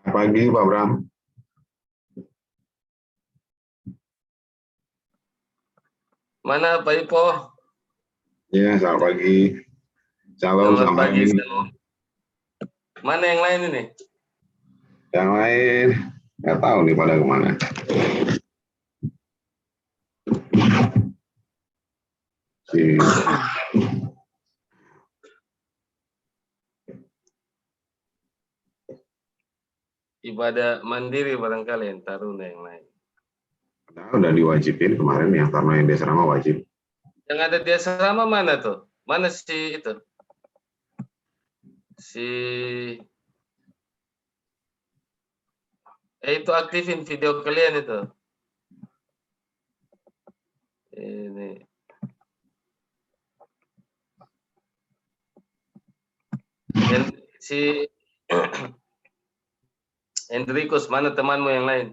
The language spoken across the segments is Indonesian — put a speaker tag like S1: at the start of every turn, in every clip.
S1: Selamat pagi, Pak Bram.
S2: Mana Pak Ipo?
S1: Ya, selamat pagi. Shalom,
S2: Selamat pagi.
S1: ini.
S2: Mana yang lain ini?
S1: Yang lain, nggak tahu nih pada kemana.
S2: Ibadah mandiri barangkali yang taruna yang lain.
S1: Udah diwajibin kemarin ya, karena yang di asrama wajib.
S2: Yang ada di asrama mana tuh? Mana si itu? Itu aktifin video kalian itu. Ini. Dan si Hendrikus, mana temanmu yang lain?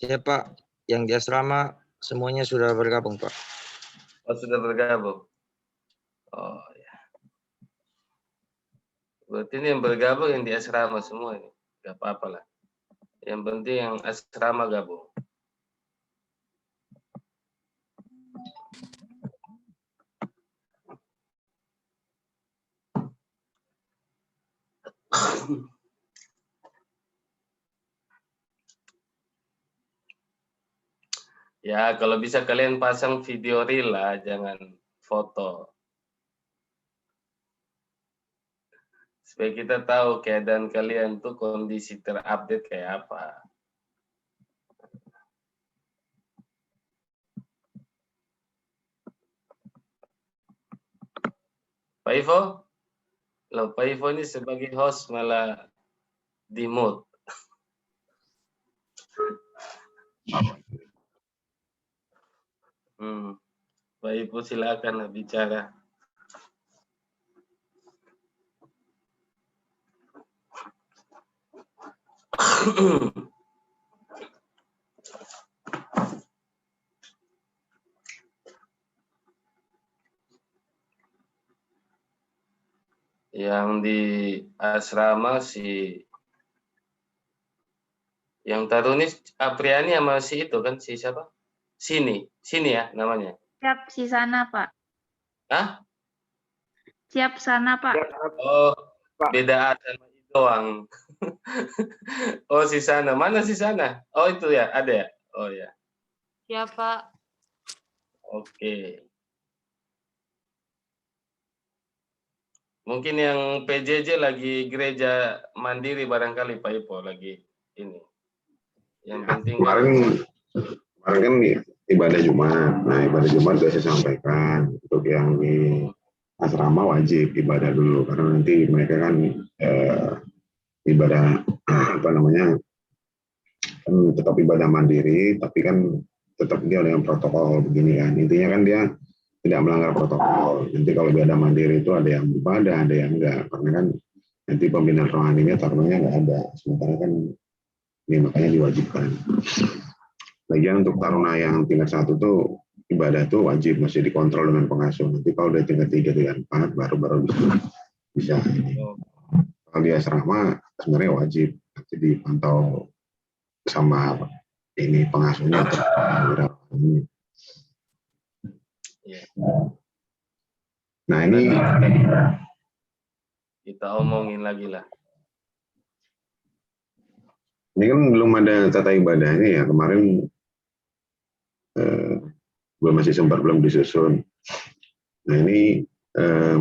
S3: Ya Pak, yang di asrama semuanya sudah bergabung Pak.
S2: Oh, sudah bergabung. Oh ya. Berarti ini yang bergabung yang di asrama semua ini. Gak apa-apa lah. Yang penting yang asrama gabung. Ya, kalau bisa kalian pasang video real lah, jangan foto. Supaya kita tahu keadaan kalian tuh kondisi terupdate kayak apa. Pak Ivo? Loh, Pak Ivo ini sebagai host malah di mute. Pak Ivo silakan bicara. Yang di asrama yang Tarunis Apriani sama si itu kan, si siapa? Sini ya namanya.
S4: Siap si sana, Pak.
S2: Hah?
S4: Siap sana, Pak.
S2: Oh, beda A sama I doang. Oh, si sana. Mana si sana? Oh, itu ya, ada ya? Oh ya.
S4: Siap, Pak.
S2: Oke. Mungkin yang PJJ lagi gereja mandiri barangkali Pak Ipo lagi ini. Yang penting
S1: Kemarin kan ibadah Jumat. Nah, ibadah Jumat sudah saya sampaikan untuk yang di asrama wajib ibadah dulu karena nanti mereka kan ibadah apa namanya kan tetap ibadah mandiri tapi kan tetap dia dengan protokol begini kan. Intinya kan dia tidak melanggar protokol. Nanti kalau ibadah mandiri itu ada yang ibadah, ada yang enggak. Karena kan nanti pembinaan rohaninya taruhnya enggak ada. Sementara kan ini makanya diwajibkan. Lagian untuk taruna yang tingkat 1 tuh ibadah tuh wajib, masih dikontrol dengan pengasuh. Nanti kalau udah tingkat 3, tingkat 4 baru bisa. Kalau di asrama sebenarnya wajib, nanti dipantau sama ini pengasuhnya atau nah ini
S2: kita omongin lagi lah.
S1: Ini kan belum ada tata ibadahnya ya, kemarin belum masih sempat belum disusun. Nah ini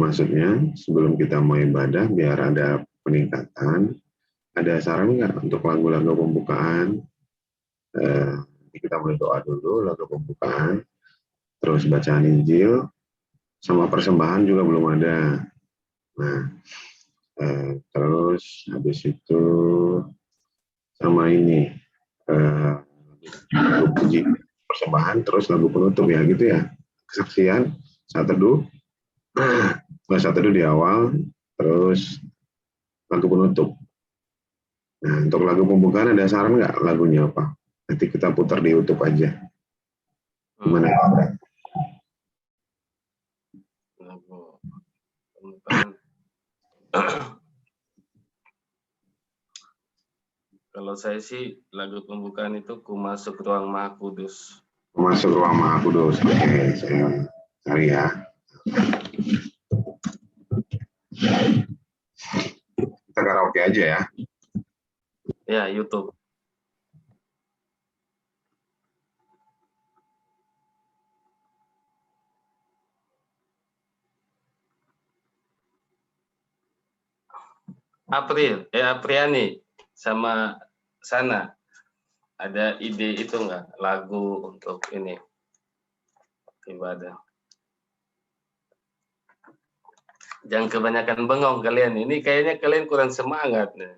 S1: maksudnya sebelum kita mau ibadah biar ada peningkatan, ada saran nggak untuk lagu-lagu pembukaan? Kita mulai doa dulu, lagu pembukaan, terus bacaan Injil, sama persembahan juga belum ada. Nah terus habis itu sama ini lagu puji persembahan terus lagu penutup ya gitu ya, kesaksian saat teduh di awal terus lagu penutup. Nah untuk lagu pembukaan ada saran nggak lagunya apa? Nanti kita putar di YouTube aja. Gimana?
S2: Lagu pembukaan. Kalau saya sih lagu pembukaan itu Ku Masuk Ruang Maha Kudus.
S1: Masuk Ruang Maha Kudus. Oke, saya cari ya. Kita karaoke aja ya.
S2: Ya, YouTube. Apriani sama sana ada ide itu enggak lagu untuk ini ibadah? Jangan kebanyakan bengong kalian, ini kayaknya kalian kurang semangat nih.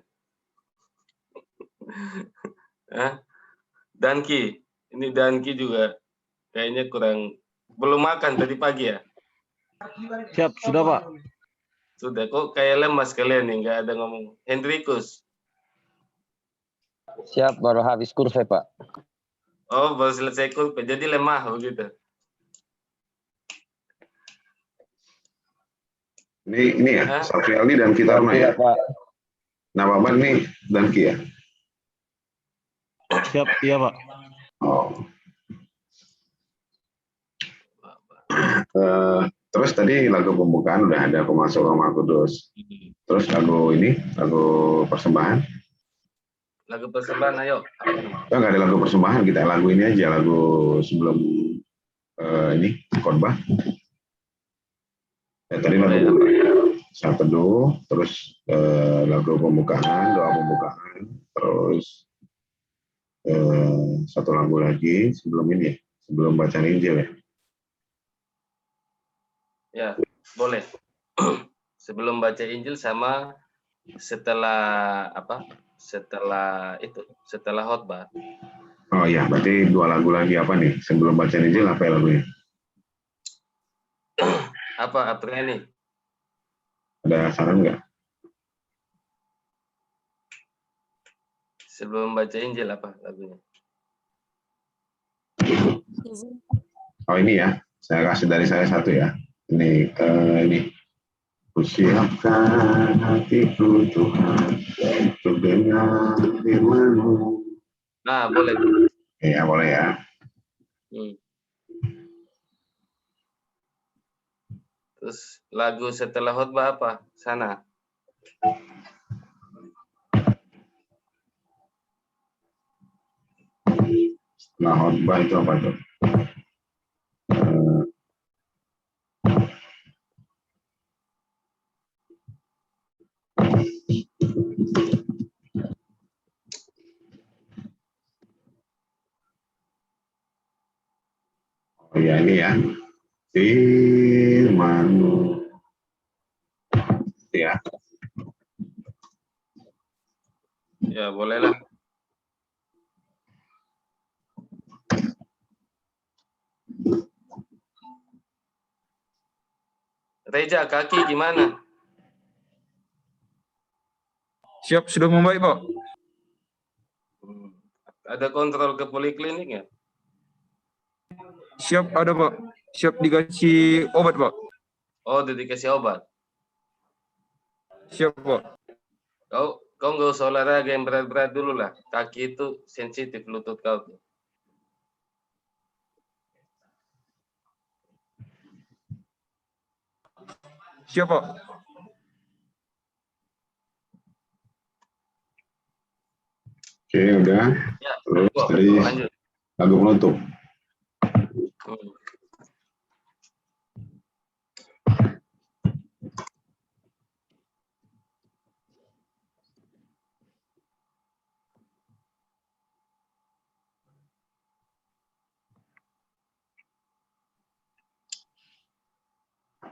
S2: Danki, ini Danki juga kayaknya kurang, belum makan tadi pagi ya?
S3: Siap, sudah Pak.
S2: Sudah, kok kayak lemas kalian nih, nggak ada ngomong. Hendrikus.
S3: Siap, baru habis kurve Pak.
S2: Oh, baru selesai kurve, jadi lemah begitu.
S1: Ini ya, Safrialdi dan Kitaruna ya.
S3: Pak.
S1: Nama Bapak nih Danki ya.
S3: Siap, iya Pak.
S1: Oh. Terus tadi lagu pembukaan udah ada Ku Masuk Ruang Maha Kudus. Terus lagu persembahan.
S2: Lagu persembahan, ayo.
S1: Oh, nggak ada lagu persembahan, kita lagu ini aja, lagu sebelum ini khotbah. Ya, tadi lagu saat teduh, terus lagu pembukaan, doa pembukaan, terus satu lagu lagi sebelum ini, sebelum bacaan Injil ya.
S2: Ya, boleh. Sebelum baca Injil sama setelah apa? Setelah khotbah.
S1: Oh iya, berarti dua lagu lagi apa nih? Sebelum baca Injil apa ya lagunya?
S2: Apa Apriani?
S1: Ada saran nggak?
S2: Sebelum baca Injil apa lagunya?
S1: Oh ini ya, saya kasih dari saya satu ya. Ini Kusiapkan hatiku Tuhan untuk dengar firman-Mu.
S2: Nah, boleh.
S1: Ya, boleh ya.
S2: Hmm. Terus lagu setelah khotbah apa? Sana.
S1: Setelah khotbah itu apa tuh? Oh ya, ini ya. Firman-Mu. Ya.
S2: Ya, bolehlah. Reja, kaki gimana?
S5: Siap, sudah membaik, Pak.
S2: Hmm. Ada kontrol ke poliklinik ya?
S5: Siap, ada, Pak. Siap dikasih obat, Pak.
S2: Oh, udah dikasih obat.
S5: Siap, Pak.
S2: Kau nggak usah olahraga yang berat-berat dulu lah. Kaki itu sensitif lutut kau tuh.
S5: Siap, Pak.
S1: Oke, udah.
S2: Ya,
S1: Terus
S2: kok,
S1: tadi
S2: lanjut.
S1: lagu penutup.
S2: Hmm.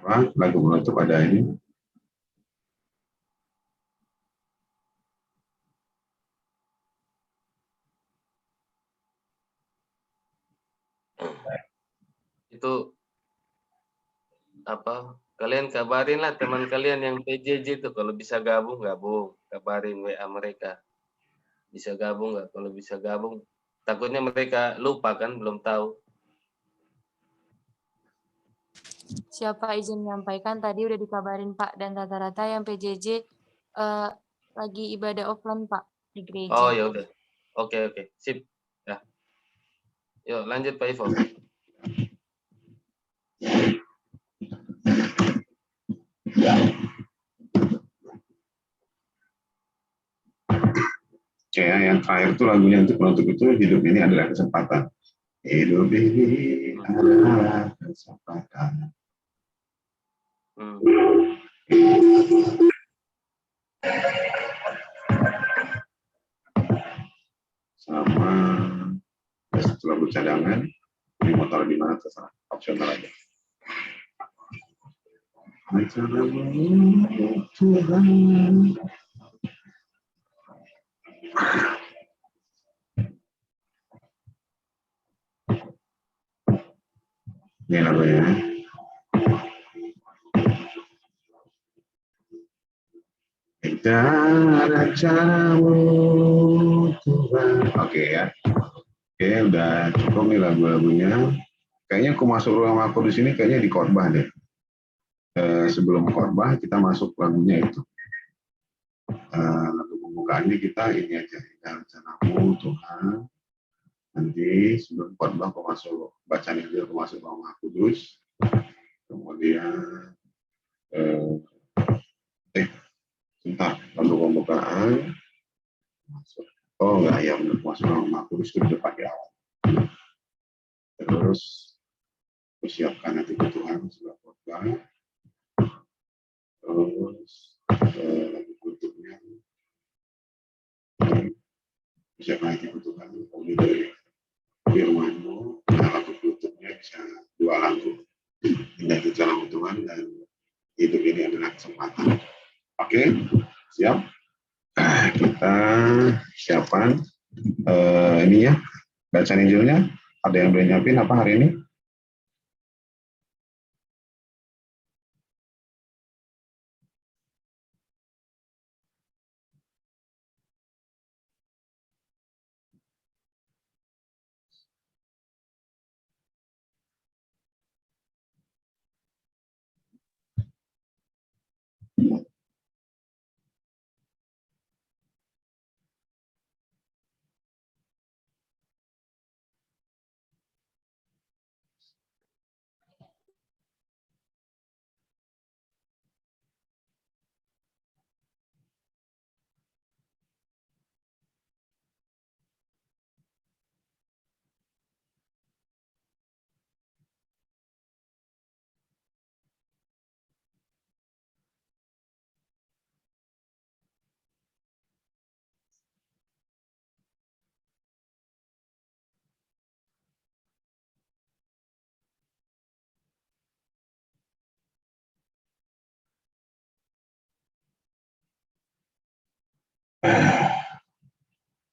S1: Apa? Lagu penutup ada ini.
S2: Itu apa? Kalian kabarin lah teman kalian yang PJJ itu kalau bisa gabung, kabarin WA mereka. Bisa gabung nggak? Kalau bisa gabung, takutnya mereka lupa kan, belum tahu.
S6: Siapa izin menyampaikan tadi udah dikabarin Pak, dan rata-rata yang PJJ lagi ibadah offline Pak di gereja.
S2: Oh ya udah, oke, sip. Ya, yuk lanjut Pak Ivo.
S1: Oke, yang terakhir itu lagunya untuk penutup itu hidup ini adalah kesempatan. Hidup ini adalah kesempatan.
S2: Hmm.
S1: Sama satu lagu cadangan, di motor di mana terserah, opsional aja. Tuhan. Ini lagunya. Cara caramu Tuhan. Oke ya. Oke, udah cukup nih lagu-lagunya. Kayaknya aku masuk ruang aku di sini kayaknya di khotbah deh. Sebelum khotbah kita masuk lagunya itu. Lagu pembukaannya kita ini aja. Cara caramu Tuhan. Nanti sebelum khotbah aku masuk baca Injil, aku masuk ruang kudus. Kemudian sebentar, lagu pembukaan masuk. Oh enggak ya, masuk ruang kudus itu di depan di awal. Terus persiapkan hati Tuhan setelah khotbah. Terus lagu penutupnya persiapkan hati Tuhan. Kemudian dari firman-Mu, lagu penutupnya bisa dua lagu. Indah itu jalan Tuhan dan hidup ini adalah kesempatan. Oke, siap. Kita siapkan ini ya, bacaan Injilnya. Ada yang boleh nyiapin apa hari ini?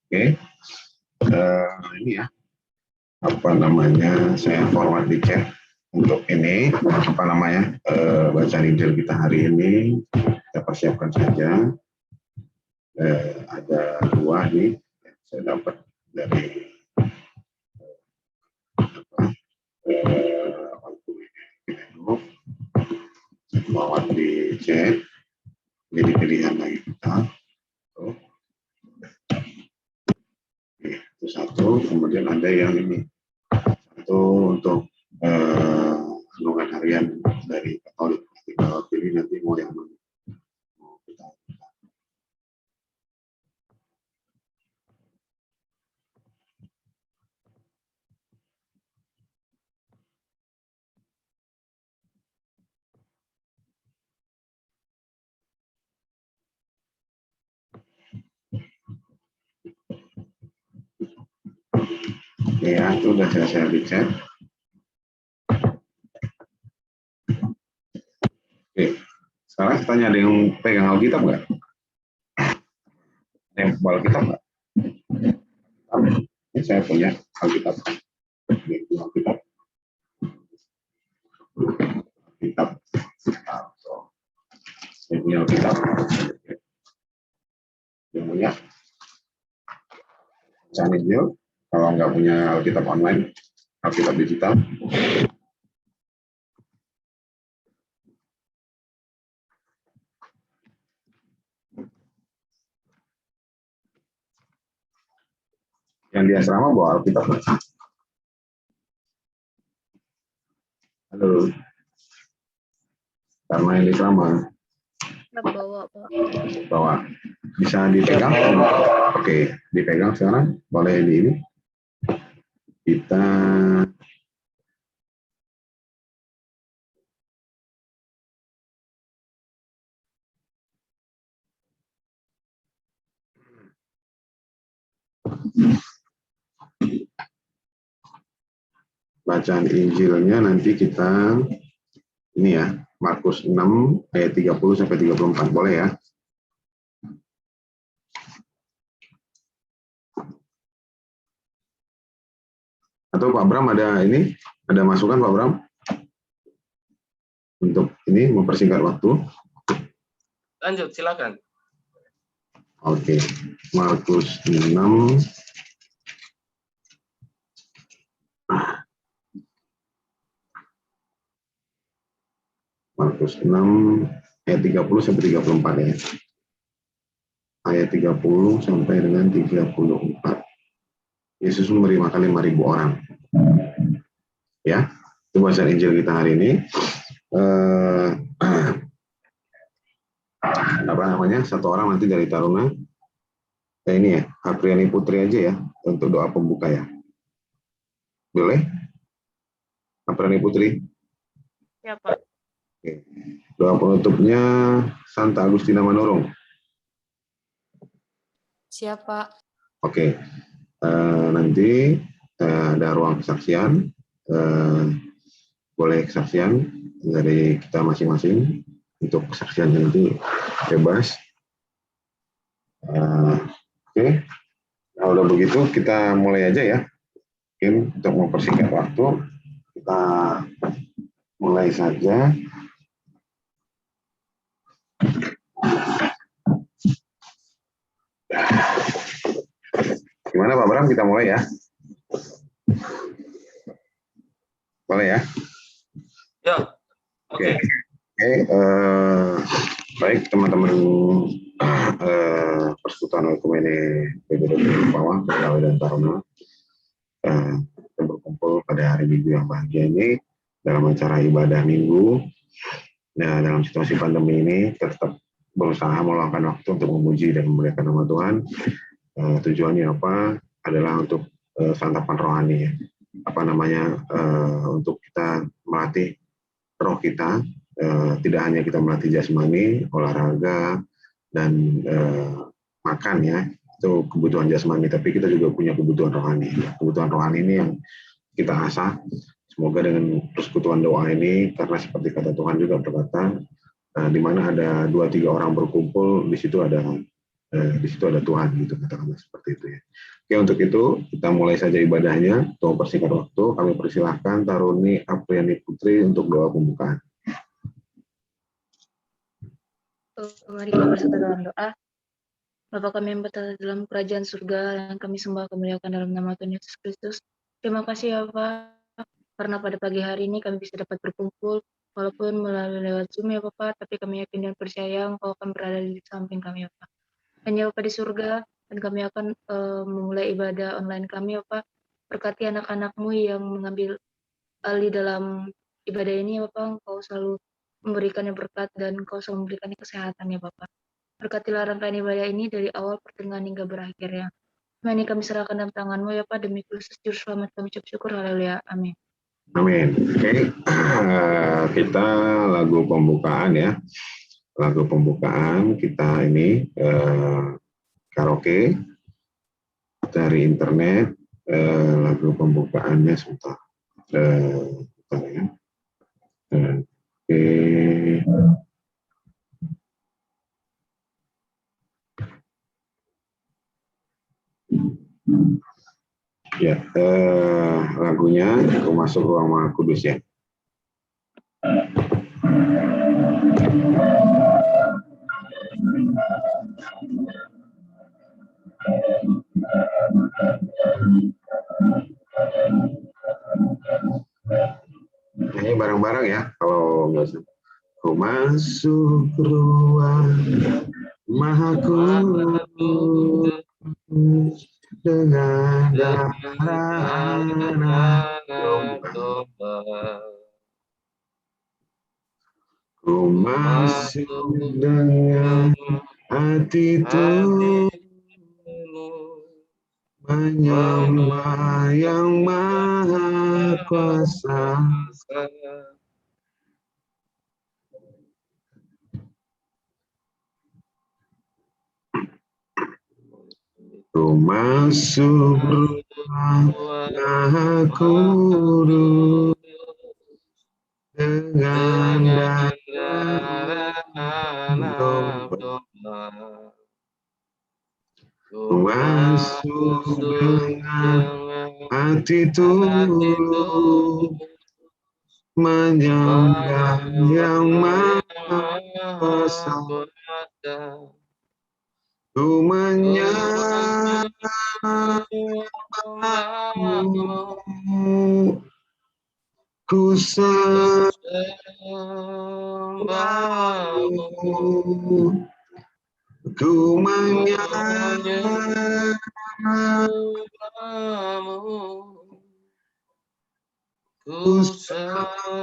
S1: Oke, ini ya, apa namanya, saya forward di chat untuk ini, apa namanya, bacaan Injil kita hari ini, kita persiapkan saja. Ada 2 nih, saya dapat dari forward di chat, jadi pilihan lagi kita. Itu satu, kemudian ada yang ini, satu untuk renungan harian dari Katolik. Kalau pilih nanti mau yang mana? Mau kita. Ya, itu udah saya di chat. Oke, sekarang tanya, ada yang pegang Alkitab nggak? Ada yang bawa Alkitab nggak? Ini saya punya Alkitab. Ini Alkitab. Alkitab. Saya punya Alkitab. Yang punya bacaan Injil. Kalau nggak punya Alkitab online, Alkitab digital. Yang di asrama bawa Alkitab. Halo. Karena yang di asrama. Bawa. Bisa dipegang? Oke, dipegang sekarang. Boleh di ini. Kita bacaan Injilnya nanti kita ini ya, Markus 6 ayat 30 sampai 34, boleh ya? Atau Pak Bram ada ini, ada masukan Pak Bram? Untuk ini mempersingkat waktu.
S2: Lanjut, silakan.
S1: Oke, Markus 6 Markus 6 ayat 30 sampai 34 ya. Ayat 30 sampai dengan 34. Yesus memberi makan 5.000 orang. Ya, itu bacaan Injil kita hari ini. Apa namanya? Satu orang nanti dari Taruna. Ini ya, Apriani Putri aja ya untuk doa pembuka ya. Boleh? Apriani Putri.
S4: Ya, Pak.
S1: Oke. Doa penutupnya Santa Agustina Manurung.
S6: Siapa?
S1: Oke. Nanti ada ruang kesaksian. Boleh kesaksian dari kita masing-masing. Untuk kesaksian nanti bebas. Oke. Kalau udah begitu kita mulai aja ya. Mungkin untuk mempersingkat waktu kita mulai saja. Gimana Pak Bram, kita mulai ya? Boleh ya?
S2: Ya, oke.
S1: Oke, Baik teman-teman Persekutuan Ekumene PBB Bawah, Betawi dan Taruna, kita berkumpul pada hari Minggu yang bahagia ini dalam acara ibadah Minggu. Nah, dalam situasi pandemi ini kita tetap berusaha meluangkan waktu untuk memuji dan memuliakan nama Tuhan. Tujuannya apa? Adalah untuk santapan rohani, ya. Untuk kita melatih roh kita. Tidak hanya kita melatih jasmani, olahraga, dan makan, ya, itu kebutuhan jasmani, tapi kita juga punya kebutuhan rohani. Kebutuhan rohani ini yang kita asah. Semoga dengan persekutuan doa ini, karena seperti kata Tuhan juga berkata, di mana ada 2-3 orang berkumpul, di situ ada Tuhan, gitu, katakanlah seperti itu, ya. Oke, untuk itu kita mulai saja ibadahnya. Untuk persingkat waktu, kami persilahkan Taruni Apriani Putri untuk doa pembukaan.
S6: Mari kita bersatu dalam doa. Bapa kami yang berada dalam kerajaan surga, yang kami sembah kemuliakan dalam nama Tuhan Yesus Kristus. Terima kasih ya Pak, karena pada pagi hari ini kami bisa dapat berkumpul, walaupun melalui lewat Zoom ya Bapak, tapi kami yakin dan percaya Engkau akan berada di samping kami ya Pak. Hanya Bapak di surga, dan kami akan memulai ibadah online kami ya Pak. Berkati anak-anak-Mu yang mengambil alih dalam ibadah ini ya Bapak, Engkau selalu memberikannya berkat dan Engkau selalu memberikannya kesehatan ya Bapak. Berkatilah rangkaian ibadah ini dari awal pertengahan hingga berakhir ya. Semua ini kami serahkan dalam tangan-Mu ya Pak, demi Kristus Juru Selamat kami ucap syukur, haleluya, amin.
S1: Amin. Oke, kita lagu pembukaan, ya. Lagu pembukaan kita ini karaoke dari internet. Lagu pembukaannya sebentar. Bentar, ya. Oke. Ya, lagunya Aku Masuk Ruang Maha Kudus, ya. Ini bareng-bareng ya, kalau nggak usah. Aku masuk ruang Maha Kudus dengan darah anak domba. Ku masuk dengan hati tulus menyembah Yang Maha Kuasa. Ku masuk ruang Maha Kudus dengan darah domba. Ku masuk dengan hati tulus menyembah Yang Maha Kuasa. Ku menyembahmu, ku sembahmu, ku menyembahmu, ku sembahmu,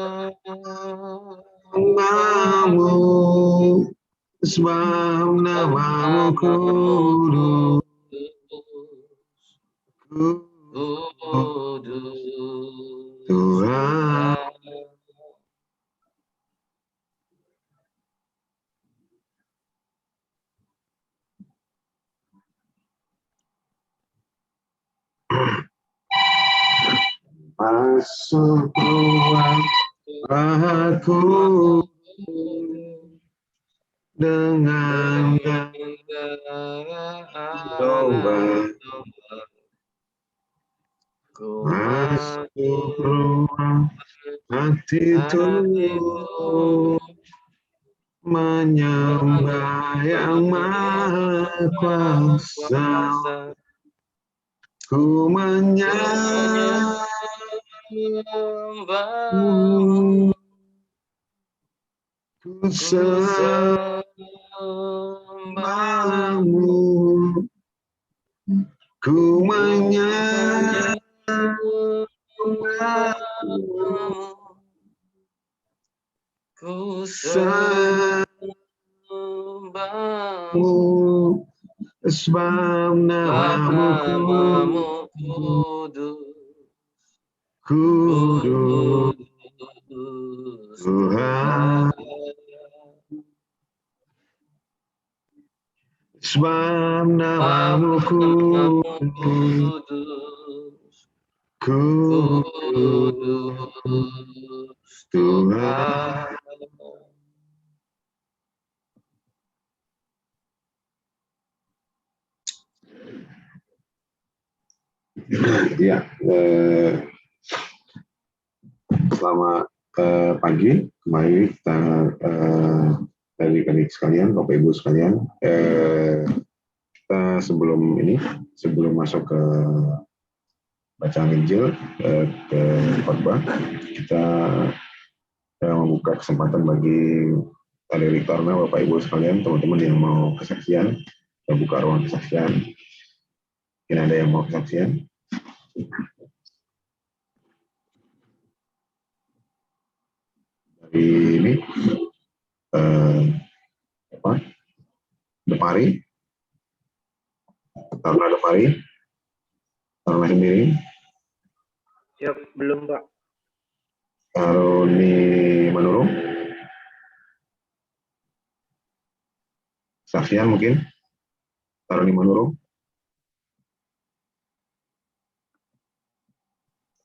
S1: sebab namamu kudus, Tuhan. Masuk ruang Maha Kudus dengan domba. Masuk ruang hati tulus menyembah Yang Maha Kuasa. Ku menyembahmu, Ku sembahmu, ku menyembahmu,
S2: Ku
S1: sembahmu, sebab namamu
S2: kudus,
S1: kudus, Tuhan. Sebab namamu kudus, kudus, Tuhan. Ya, selamat pagi. Kembali kita dari adik sekalian, Bapak Ibu sekalian. Kita sebelum masuk ke bacaan Injil ke khotbah, kita membuka kesempatan bagi adik Taruna, Bapak Ibu sekalian, teman-teman yang mau kesaksian, kita buka ruang kesaksian. Mungkin ada yang mau kesaksian. Dari ini Depari, Taruna Depari, Taruna sendiri.
S7: Siap, belum Pak.
S1: Taruni Manurung, saksian mungkin. Taruni Manurung,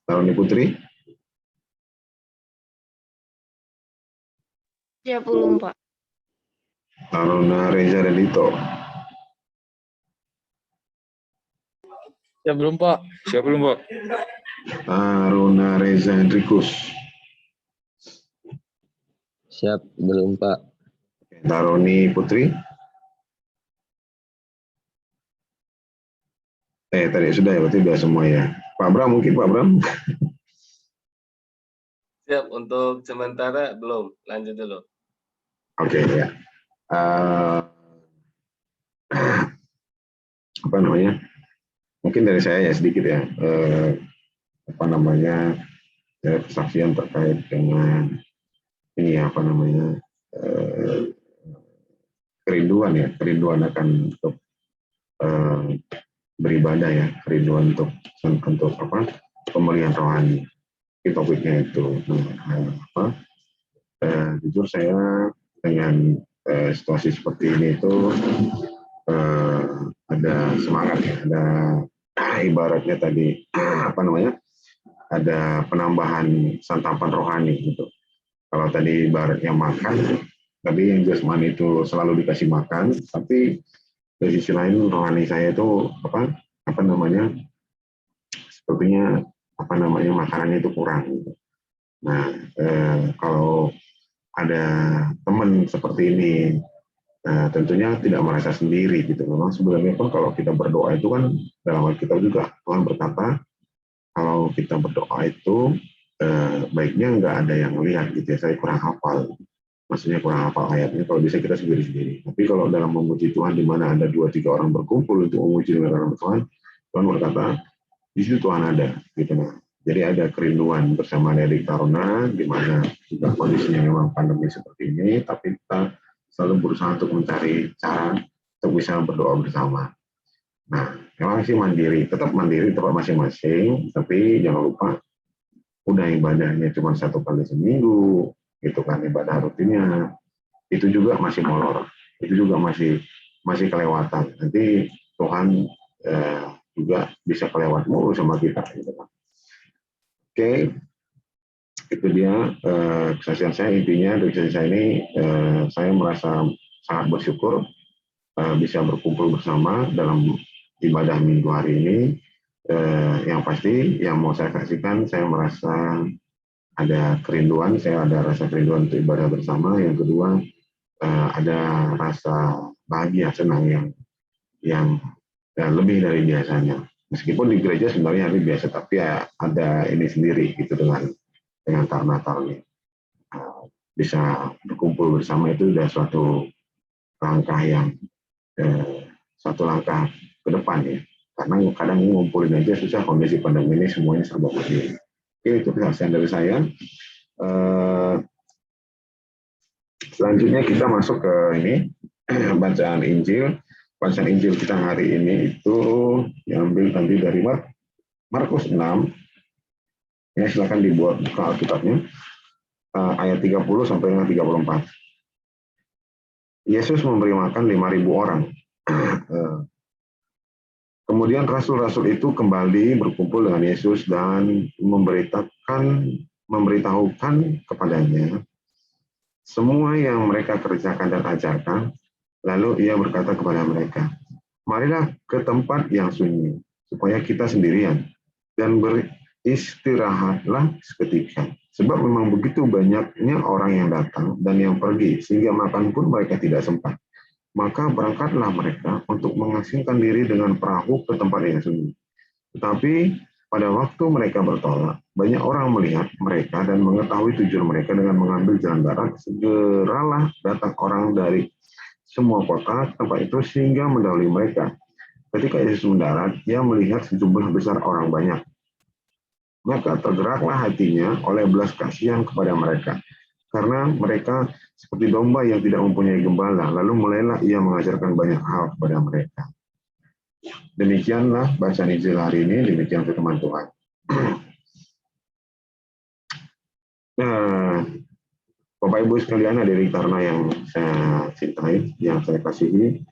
S1: Taruni Putri,
S6: Siap belum, Pak?
S1: Taruna Reza dan Dito,
S5: Siap belum Pak? Siap belum Pak?
S1: Taruna Reza Hendrikus,
S3: Siap, belum Pak.
S1: Taruni Putri. Tadi sudah ya, berarti sudah semua ya. Pak Bram mungkin, Pak Bram.
S2: Siap, untuk sementara belum. Lanjut dulu.
S1: Oke, ya. Apa namanya? Mungkin dari saya ya sedikit ya. Kesaksian terkait dengan ini ya, kerinduan akan untuk beribadah ya, kerinduan untuk pemulihan rohani. Topiknya itu. Jujur saya dengan situasi seperti ini itu ada semangat ya, ada ibaratnya tadi ada penambahan santapan rohani gitu. Kalau tadi ibaratnya makan, tadi yang jasmani itu selalu dikasih makan, tapi dari sisi lain rohani saya itu sepertinya makanannya itu kurang gitu. Nah, kalau ada teman seperti ini, tentunya tidak merasa sendiri gitu. Memang sebenarnya pun kalau kita berdoa itu kan dalam Alkitab juga Tuhan berkata kalau kita berdoa itu baiknya nggak ada yang lihat gitu ya. Saya kurang hafal, maksudnya kurang hafal ayatnya. Kalau bisa kita sendiri-sendiri. Tapi kalau dalam memuji Tuhan di mana ada 2-3 orang berkumpul untuk memuji dengan nama Tuhan, Tuhan berkata di situ Tuhan ada gitu. Nah, jadi ada kerinduan bersama adik Taruna di mana juga kondisinya memang pandemi seperti ini, tapi kita selalu berusaha untuk mencari cara untuk bisa berdoa bersama. Nah, memang sih tetap mandiri tempat masing-masing, tapi jangan lupa udah ibadahnya cuma 1 kali seminggu, gitu kan, ibadah rutinnya, itu juga masih molor, itu juga masih kelewatan. Nanti Tuhan juga bisa kelewat mulu sama kita, gitu kan. Oke, itu dia kesaksian saya. Intinya dari kesaksian saya ini, saya merasa sangat bersyukur bisa berkumpul bersama dalam ibadah minggu hari ini. Yang pasti yang mau saya saksikan, saya merasa ada kerinduan, saya ada rasa kerinduan untuk ibadah bersama. Yang kedua, ada rasa bahagia, senang yang lebih dari biasanya. Meskipun di gereja sebenarnya hari biasa, tapi ya ada ini sendiri gitu dengan Taruna-Taruni. bisa berkumpul bersama itu sudah suatu langkah yang satu langkah ke depan ya. Karena kadang ngumpulin aja susah, kondisi pandemi ini semuanya serba berdiri. Oke, itu kesaksian dari saya. Selanjutnya kita masuk ke ini, bacaan Injil. Bacaan Injil kita hari ini itu diambil tadi dari Markus 6. Ya, silakan dibuat buka Alkitabnya. Ayat 30 sampai dengan 34. Yesus memberi makan 5.000 orang. Kemudian rasul-rasul itu kembali berkumpul dengan Yesus dan memberitahukan kepadanya semua yang mereka kerjakan dan ajarkan. Lalu ia berkata kepada mereka, marilah ke tempat yang sunyi, supaya kita sendirian, dan beristirahatlah seketika. Sebab memang begitu banyaknya orang yang datang dan yang pergi, sehingga makan pun mereka tidak sempat. Maka berangkatlah mereka untuk mengasingkan diri dengan perahu ke tempat yang sunyi. Tetapi pada waktu mereka bertolak, banyak orang melihat mereka dan mengetahui tujuan mereka dengan mengambil jalan darat. Segeralah datang orang dari semua kota tempat itu sehingga mendahului mereka. Ketika Yesus mendarat, ia melihat sejumlah besar orang banyak. Maka tergeraklah hatinya oleh belas kasihan kepada mereka, karena mereka seperti domba yang tidak mempunyai gembala. Lalu mulailah ia mengajarkan banyak hal kepada mereka. Demikianlah bacaan Injil hari ini, demikian firman Tuhan. Nah, Bapak Ibu sekalian, hadirin karena yang saya cintai, yang saya kasihi,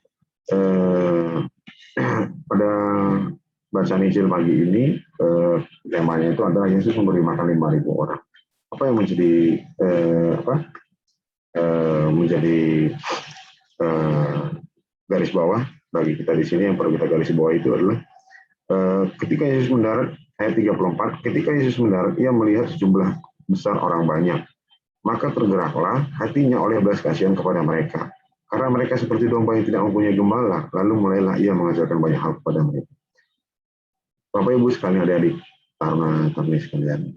S1: pada bacaan Injil pagi ini, temanya itu adalah Yesus memberi makan 5.000 orang. Apa yang menjadi garis bawah bagi kita di sini, yang perlu kita garis bawah itu adalah ketika Yesus mendarat, ayat 34, ketika Yesus mendarat, ia melihat sejumlah besar orang banyak. Maka tergeraklah hatinya oleh belas kasihan kepada mereka, karena mereka seperti domba yang tidak mempunyai gembala. Lalu mulailah ia mengajarkan banyak hal kepada mereka. Bapak Ibu sekalian, adik-adik, karena sekalian,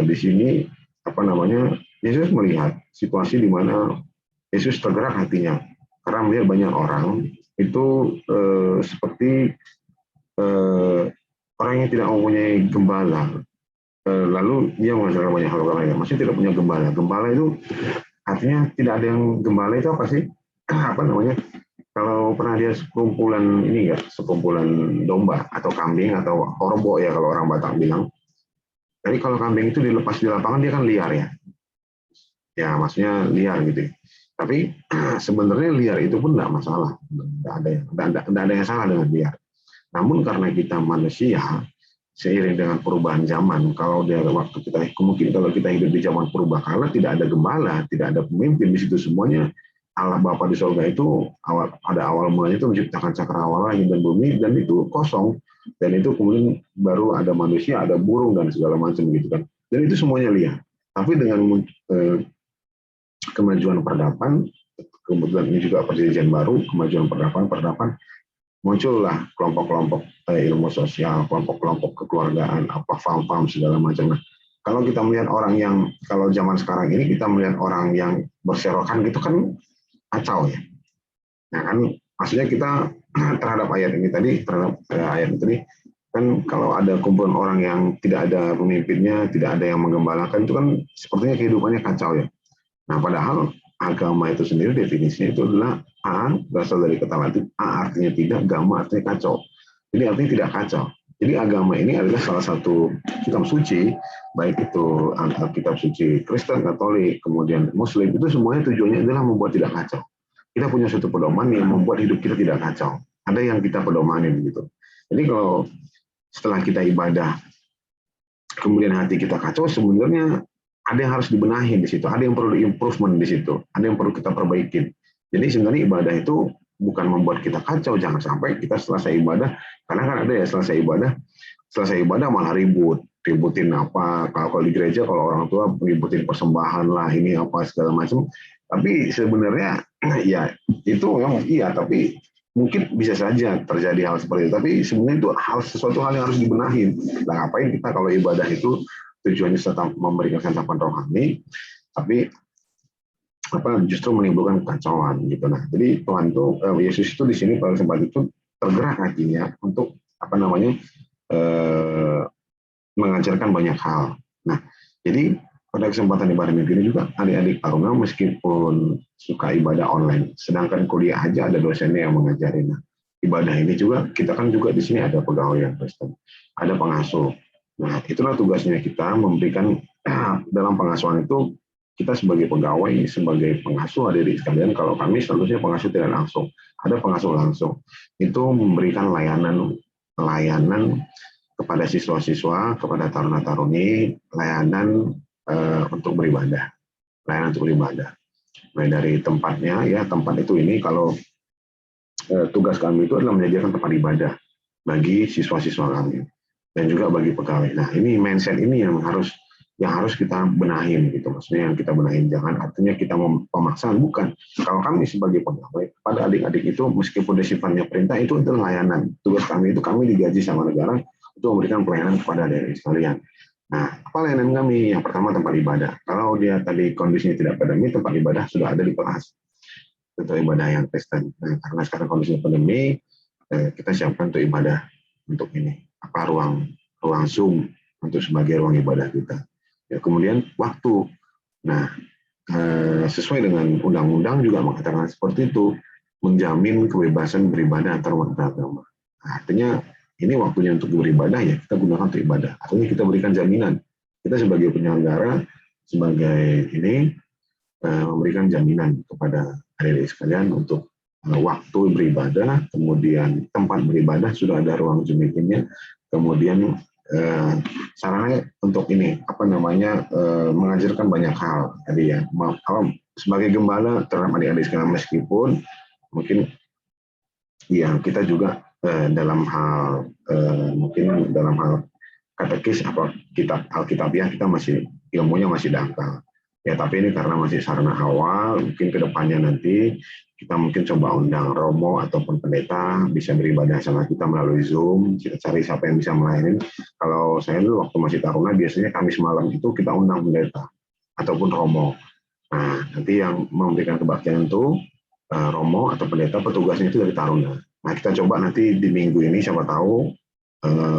S1: di sini Yesus melihat situasi di mana Yesus tergerak hatinya karena melihat banyak orang itu seperti orang yang tidak mempunyai gembala. Lalu dia mengajarkan banyak hal kepada mereka. Maksudnya tidak punya gembala. Gembala itu artinya tidak ada yang gembala itu apa sih? Kalau pernah dia sekumpulan ini enggak, sekumpulan domba atau kambing atau horbo ya kalau orang Batak bilang. Jadi kalau kambing itu dilepas di lapangan dia kan liar ya. Ya maksudnya liar gitu. Tapi sebenarnya liar itu pun tidak masalah. Tidak ada yang salah dengan liar. Namun karena kita manusia, seiring dengan perubahan zaman, kalau kita hidup di zaman purbakala, tidak ada gembala, tidak ada pemimpin di situ, semuanya Allah Bapa di surga itu pada awal mulanya itu menciptakan cakrawala langit dan bumi, dan itu kosong, dan itu kemudian baru ada manusia, ada burung dan segala macam gitu kan, dan itu semuanya liar. Tapi dengan kemajuan peradaban, kemudian ini juga perjanjian baru, kemajuan peradaban, muncullah kelompok-kelompok ilmu sosial, kelompok-kelompok kekeluargaan, farm segala macam. Nah, kalau kita melihat orang yang, kalau zaman sekarang ini kita melihat orang yang berserokan gitu kan kacau ya. Nah kan maksudnya kita terhadap ayat ini tadi, kan kalau ada kumpulan orang yang tidak ada pemimpinnya, tidak ada yang menggembalakan, itu kan sepertinya kehidupannya kacau ya. Nah padahal agama itu sendiri definisinya itu adalah A, berasal dari kata Latin, A artinya tidak, gamma artinya kacau. Jadi artinya tidak kacau. Jadi agama ini adalah salah satu kitab suci, baik itu kitab suci Kristen, Katolik, kemudian Muslim, itu semuanya tujuannya adalah membuat tidak kacau. Kita punya suatu pedoman yang membuat hidup kita tidak kacau. Ada yang kita pedomanin gitu. Jadi kalau setelah kita ibadah, kemudian hati kita kacau, sebenarnya ada yang harus dibenahin di situ, ada yang perlu di-improvement di situ, ada yang perlu kita perbaikin. Jadi sebenarnya ibadah itu bukan membuat kita kacau, jangan sampai kita selesai ibadah, karena kan ada ya selesai ibadah malah ributin apa, kalau di gereja kalau orang tua ributin persembahan lah, ini apa segala macam. Tapi sebenarnya ya itu memang iya, tapi mungkin bisa saja terjadi hal seperti itu, tapi sebenarnya itu sesuatu hal yang harus dibenahin. Nah, ngapain kita kalau ibadah itu tujuannya memberikan santapan rohani, tapi justru menimbulkan kekacauan gitu. Nah, jadi Tuhan tuh Yesus itu di sini pada kesempatan itu tergerak hatinya untuk mengajarkan banyak hal. Nah, jadi pada kesempatan ibadah minggu ini juga adik-adik taruna meskipun suka ibadah online, sedangkan kuliah aja ada dosennya yang mengajarin. Nah, ibadah ini juga kita kan juga di sini ada pegawai yang Kristen, ada pengasuh. Nah, itulah tugasnya kita memberikan dalam pengasuhan itu kita sebagai pegawai, sebagai pengasuh adik-adik sekalian, kalau kami seharusnya pengasuh tidak langsung, ada pengasuh langsung, itu memberikan layanan kepada siswa-siswa, kepada taruna-taruni, layanan untuk beribadah, mulai dari tempatnya, ya tempat itu ini kalau tugas kami itu adalah menyediakan tempat ibadah bagi siswa-siswa kami dan juga bagi pegawai. Nah, ini mindset ini yang harus kita benahin gitu, maksudnya yang kita benahin, jangan artinya kita memaksa, bukan. Kalau kami sebagai pegawai pada adik-adik itu meskipun sifatnya perintah itu adalah layanan, tugas kami itu kami digaji sama negara untuk memberikan pelayanan kepada adik-adik sekalian. Nah, apa layanan kami? Yang pertama tempat ibadah. Kalau dia tadi kondisinya tidak pandemi, tempat ibadah sudah ada di kelas untuk ibadah yang Kristen. Nah, karena sekarang kondisinya pandemi, kita siapkan untuk ibadah untuk ini ruang Zoom untuk sebagai ruang ibadah kita. Ya, kemudian waktu. Nah, sesuai dengan undang-undang juga mengatakan seperti itu, menjamin kebebasan beribadah antar umat beragama. Nah, artinya ini waktunya untuk beribadah, ya kita gunakan untuk ibadah. Artinya kita berikan jaminan. Kita sebagai penyelenggara, sebagai ini memberikan jaminan kepada adik-adik sekalian untuk waktu beribadah, kemudian tempat beribadah sudah ada ruang Zoom meeting-nya, kemudian sarana untuk ini mengajarkan banyak hal tadi ya. Sebagai gembala terhadap adik-adik sekalian, meskipun mungkin ya kita juga dalam hal katekis apa kitab Alkitabiah kita masih ilmunya masih dangkal ya, tapi ini karena masih sarana awal, mungkin kedepannya nanti kita mungkin coba undang romo ataupun pendeta bisa beribadah sama kita melalui Zoom, kita cari siapa yang bisa melayani. Kalau saya dulu waktu masih taruna biasanya Kamis malam itu kita undang pendeta ataupun romo. Nah, nanti yang memberikan kebaktian itu romo atau pendeta, petugasnya itu dari taruna. Nah, kita coba nanti di minggu ini, siapa tahu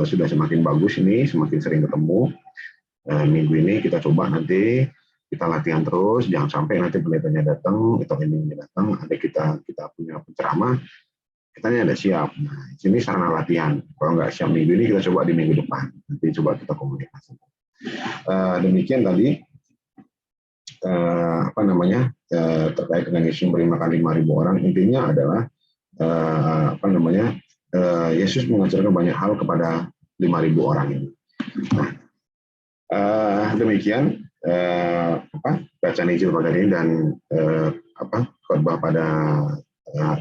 S1: sudah semakin bagus ini, semakin sering ketemu. Minggu ini kita coba nanti kita latihan terus, jangan sampai nanti pendetanya datang, atau ini datang, ada kita punya penceramah, kitanya ada siap. Nah, ini sarana latihan. Kalau nggak siap minggu ini, kita coba di minggu depan. Nanti coba kita komunikasi. Demikian tadi terkait dengan isu memberi makan 5.000 orang, intinya adalah Yesus mengajarkan banyak hal kepada 5.000 orang ini. Nah, demikian bacaan Injil pada ini dan khotbah pada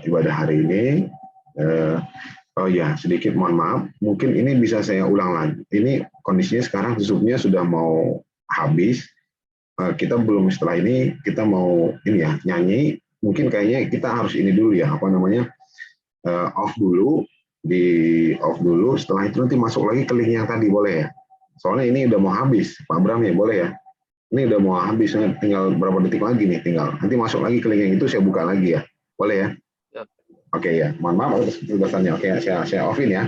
S1: ibadah hari ini. Oh ya, sedikit mohon maaf, mungkin ini bisa saya ulang lagi. Ini kondisinya sekarang Zoom-nya sudah mau habis. Kita belum, setelah ini kita mau ini ya nyanyi. Mungkin kayaknya kita harus ini dulu ya, off dulu, off dulu. Setelah itu nanti masuk lagi ke link yang tadi, boleh ya? Soalnya ini udah mau habis, Pak Bram ya, boleh ya? Ini udah mau habis, tinggal berapa detik lagi nih, tinggal. Nanti masuk lagi ke link yang itu, saya buka lagi ya, boleh ya? Oke ya, mohon maaf atas keterbatasannya. Oke, saya offin ya.